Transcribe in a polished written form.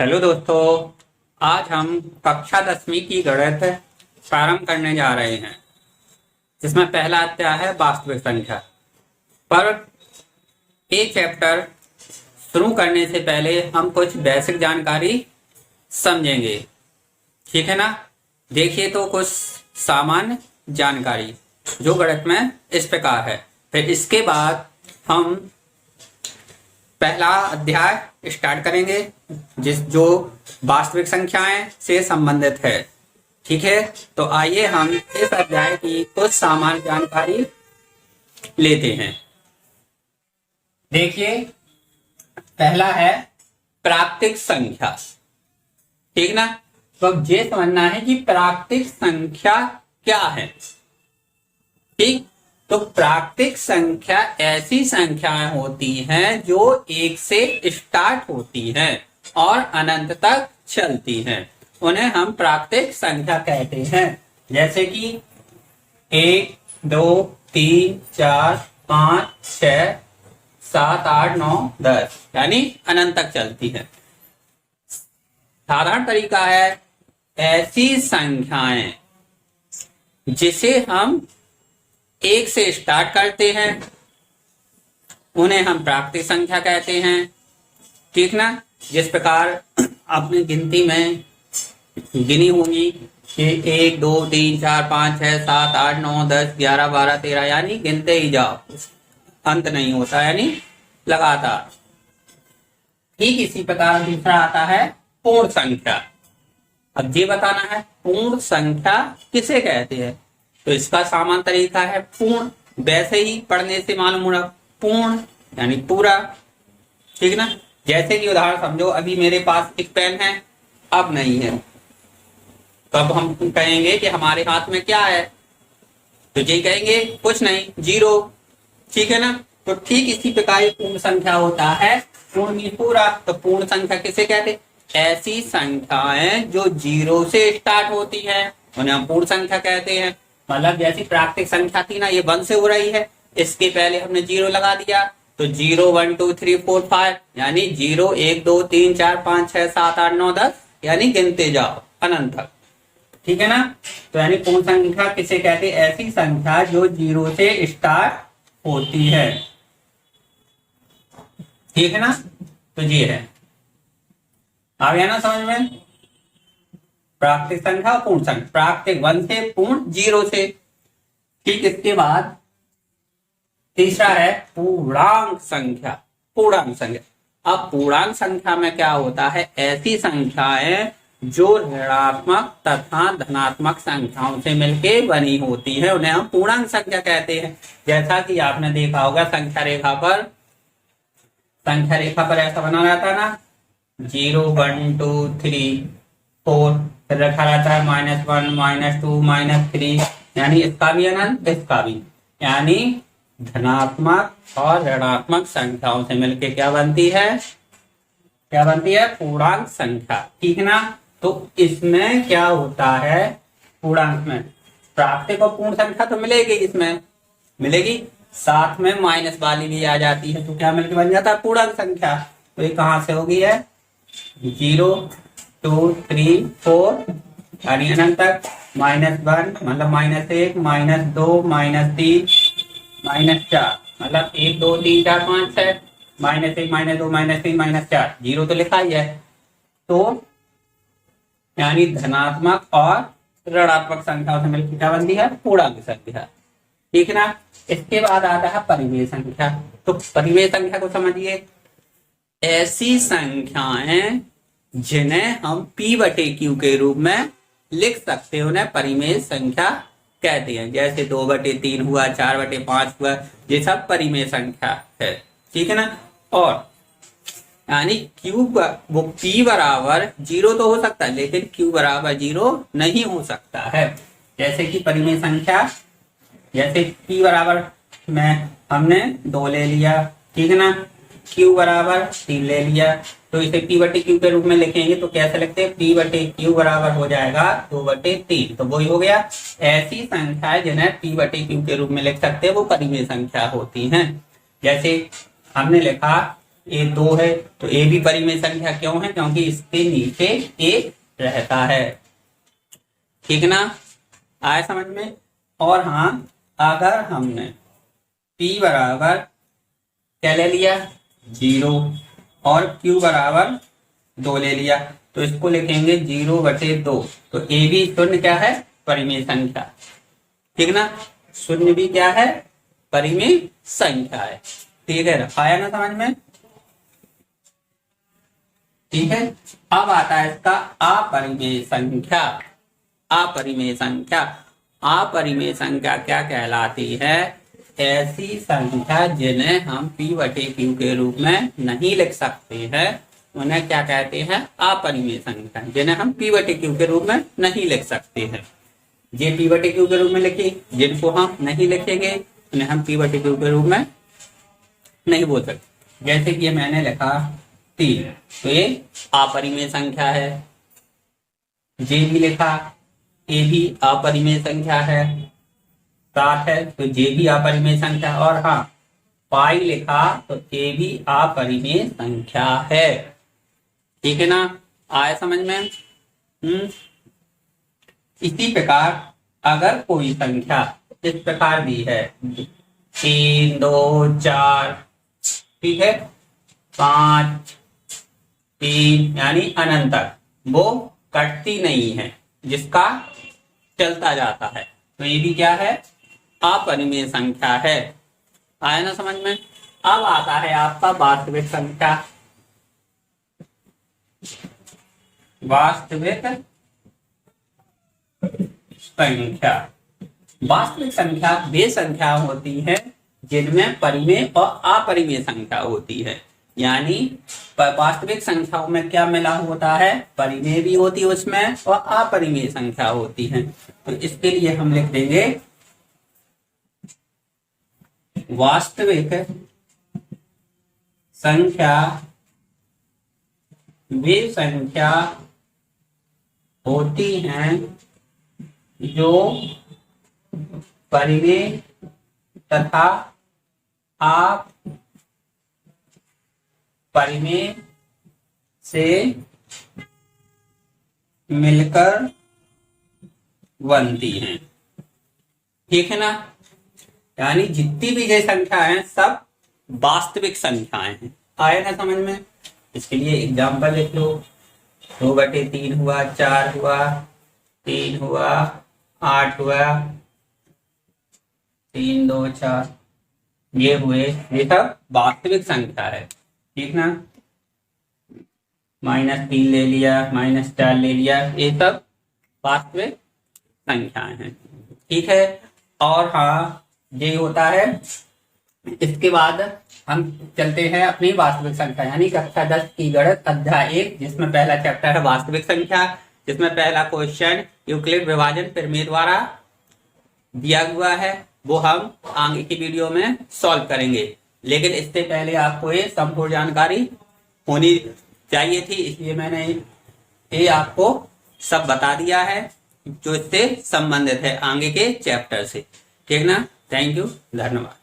Hello दोस्तों। आज हम कक्षा 10वीं की गणित प्रारंभ करने जा रहे हैं, जिसमें पहला अध्याय है वास्तविक संख्या। पर ये चैप्टर शुरू करने से पहले हम कुछ बेसिक जानकारी समझेंगे, ठीक है ना। देखिए तो कुछ सामान्य जानकारी जो गणित में इस प्रकार है। फिर इसके बाद हम पहला अध्याय स्टार्ट करेंगे जो वास्तविक संख्याएं से संबंधित है, ठीक है। तो आइए हम इस अध्याय की कुछ सामान्य जानकारी लेते हैं। देखिए, पहला है प्राकृतिक संख्या, ठीक ना। तो अब ये समझना है कि प्राकृतिक संख्या क्या है, ठीक। तो प्राकृतिक संख्या ऐसी संख्याएं होती हैं जो एक से स्टार्ट होती हैं और अनंत तक चलती हैं, उन्हें हम प्राकृतिक संख्या कहते हैं। जैसे कि 1, 2, 3, 4, 5, 6, 7, 8, 9, 10 यानी अनंत तक चलती है। साधारण तरीका है ऐसी संख्याएं जिसे हम एक से स्टार्ट करते हैं उन्हें हम प्राकृतिक संख्या कहते हैं, ठीक ना। जिस प्रकार आपने गिनती में गिनी होंगी कि 1, 2, 3, 4, 5, 6, 7, 8, 9, 10, 11, 12, 13 यानी गिनते ही जाओ, अंत नहीं होता, यानी लगातार। ठीक इसी प्रकार दूसरा आता है पूर्ण संख्या। अब ये बताना है पूर्ण संख्या किसे कहते हैं। तो इसका सामान्य तरीका है पूर्ण, वैसे ही पढ़ने से मालूम हो रहा, पूर्ण यानी पूरा, ठीक ना। जैसे कि उदाहरण समझो, अभी मेरे पास एक पेन है, अब नहीं है, तो अब हम कहेंगे कि हमारे हाथ में क्या है, तो ये कहेंगे कुछ नहीं, 0, ठीक है ना। तो ठीक इसी प्रकार पूर्ण संख्या होता है, पूर्ण भी पूरा। तो पूर्ण संख्या किसे कहते, ऐसी संख्याएं जो 0 से स्टार्ट होती है उन्हें हम पूर्ण संख्या कहते हैं। मतलब जैसी प्राकृतिक संख्या थी ना, ये 1 से हो रही है, इसके पहले हमने 0 लगा दिया, तो 0, 1, 2, 3, 4, 5 यानी 0, 1, 2, 3, 4, 5, 6, 7, 8, 9, 10 यानी गिनते जाओ अनंत तक, ठीक है ना। तो यानी पूर्ण संख्या किसे कहते, ऐसी संख्या जो 0 से स्टार्ट होती है, ठीक है ना। तो ये है, आ गया ना समझ में। प्राकृतिक संख्या और पूर्ण संख्या, प्राकृतिक 1 से, पूर्ण 0 से, ठीक। इसके बाद तीसरा है पूर्णांक संख्या। पूर्णांक संख्या, अब पूर्णांक संख्या में क्या होता है, ऐसी संख्याएं जो ऋणात्मक तथा धनात्मक संख्याओं से मिलकर बनी होती है उन्हें हम पूर्णांक संख्या कहते हैं। जैसा कि आपने देखा होगा संख्या रेखा पर ऐसा बना रहता है ना, 0, 1, 2, 3, 4, फिर रखा रहता है -1, -2, -3 यानी इसका भी अनंत, इसका भी, यानी धनात्मक और ऋणात्मक संख्याओं से मिलकर क्या बनती है, पूर्णांक संख्या, ठीक ना। तो इसमें क्या होता है, पूर्णांक में प्राकृतिक और पूर्ण संख्या तो मिलेगी, इसमें मिलेगी, साथ में माइनस वाली भी आ जाती है, तो क्या मिलकर बन जाता है पूर्णांक संख्या। तो ये कहां से होगी है, 0, 2, 3, 4 यानी अनंत तक, -1 मतलब -1, -2, -3, -4 मतलब 1, 2, 3, 4, 5, 6, -1, -2, -3, -4, 0 तो लिखा ही है। तो यानी धनात्मक और ऋणात्मक संख्याओं से मिलकर क्या बनती है, पूर्णांक संख्या, ठीक है ना। इसके बाद आता है परिमेय संख्या। तो परिमेय संख्या को समझिए, ऐसी संख्याएं जिन्हें हम P/Q के रूप में लिख सकते हैं उन्हें परिमेय संख्या कहते हैं। जैसे 2/3 हुआ, 4/5 हुआ, ये सब परिमेय संख्या है, ठीक है ना। और यानी वो P बराबर 0 तो हो सकता है, लेकिन Q बराबर 0 नहीं हो सकता है। जैसे कि परिमेय संख्या, जैसे P बराबर में हमने 2 ले लिया, ठीक है ना, Q बराबर 3 ले लिया, तो इसे P/Q के रूप में लिखेंगे तो कैसे लिखते हैं, P/Q बराबर हो जाएगा 2/3, तो वही हो गया। ऐसी संख्या जिन्हें P/Q के रूप में लिख सकते हैं वो परिमेय संख्या होती हैं। जैसे हमने लिखा ए 2 है, तो ए भी परिमेय संख्या क्यों है? क्योंकि इसके नीचे एक रहता है। ठीक ना, आए समझ में? और हाँ, अगर हमने p बराबर क्या ले लिया 0 और q बराबर 2 ले लिया, तो इसको लिखेंगे 0/2। तो ए भी शून्य क्या है? परिमेय संख्या। ठीक ना, शून्य भी क्या है? परिमेय संख्या है। ठीक है, आया ना समझ में? ठीक है, अब आता है इसका अपरिमेय संख्या। अपरिमेय संख्या, अपरिमेय संख्या क्या कहलाती है? ऐसी संख्या जिन्हें हम p/q के रूप में नहीं लिख सकते हैं, उन्हें क्या कहते हैं? अपरिमेय संख्या। जिन्हें हम p/q के रूप में नहीं लिख सकते हैं, ये p/q के रूप में लिखी, जिनको हम नहीं लिखेंगे उन्हें हम p/q के रूप में नहीं बोल सकते। जैसे कि ये मैंने लिखा 3, तो ये अपरिमेय संख्या है। जे भी लिखा, ए भी अपरिमेय संख्या है। 7 है, तो जे भी अपरिमेय संख्या। और हाँ, पाई लिखा, तो ए भी अपरिमेय संख्या है। ठीक है ना, आया समझ में? इसी प्रकार अगर कोई संख्या इस प्रकार दी है 3, 2, 4, ठीक है, 5, 3 यानी अनंत तक, वो कटती नहीं है, जिसका चलता जाता है, तो ये भी क्या है? अपरिमेय संख्या है। आया ना समझ में? अब आता है आपका वास्तविक संख्या। वास्तविक संख्या, वास्तविक संख्या वे संख्या होती है जिनमें परिमेय और अपरिमेय संख्या होती है। यानी वास्तविक संख्याओं में क्या मिला होता है? परिमेय भी होती है उसमें और अपरिमेय संख्या होती है। तो इसके लिए हम लिख देंगे वास्तविक संख्या वे संख्या होती हैं जो परिमेय तथा अपरिमेय से मिलकर बनती हैं। ठीक है ना, यानी जितनी भी ये संख्या है सब वास्तविक संख्याएं हैं। आए ना समझ में? इसके लिए एग्जाम्पल लिख लो। 2/3 हुआ, 4 हुआ, 3 हुआ, 8 हुआ, 3, 2, 4, ये हुए, ये सब वास्तविक संख्या है। ठीक ना, -3 ले लिया, -4 ले लिया, ये सब वास्तविक संख्याएं हैं। ठीक है, और हाँ, ये होता है। इसके बाद हम चलते हैं अपनी वास्तविक संख्या यानी कक्षा 10 की गणित अध्याय 1, जिसमें पहला चैप्टर है वास्तविक संख्या, जिसमें पहला क्वेश्चन यूक्लिड विभाजन प्रमेय द्वारा दिया हुआ है, वो हम आगे की वीडियो में सॉल्व करेंगे। लेकिन इससे पहले आपको ये संपूर्ण जानकारी होनी चाहिए थी, इसलिए मैंने ये आपको सब बता दिया है जो इससे संबंधित है आगे के चैप्टर से। ठीक ना, थैंक यू, धन्यवाद।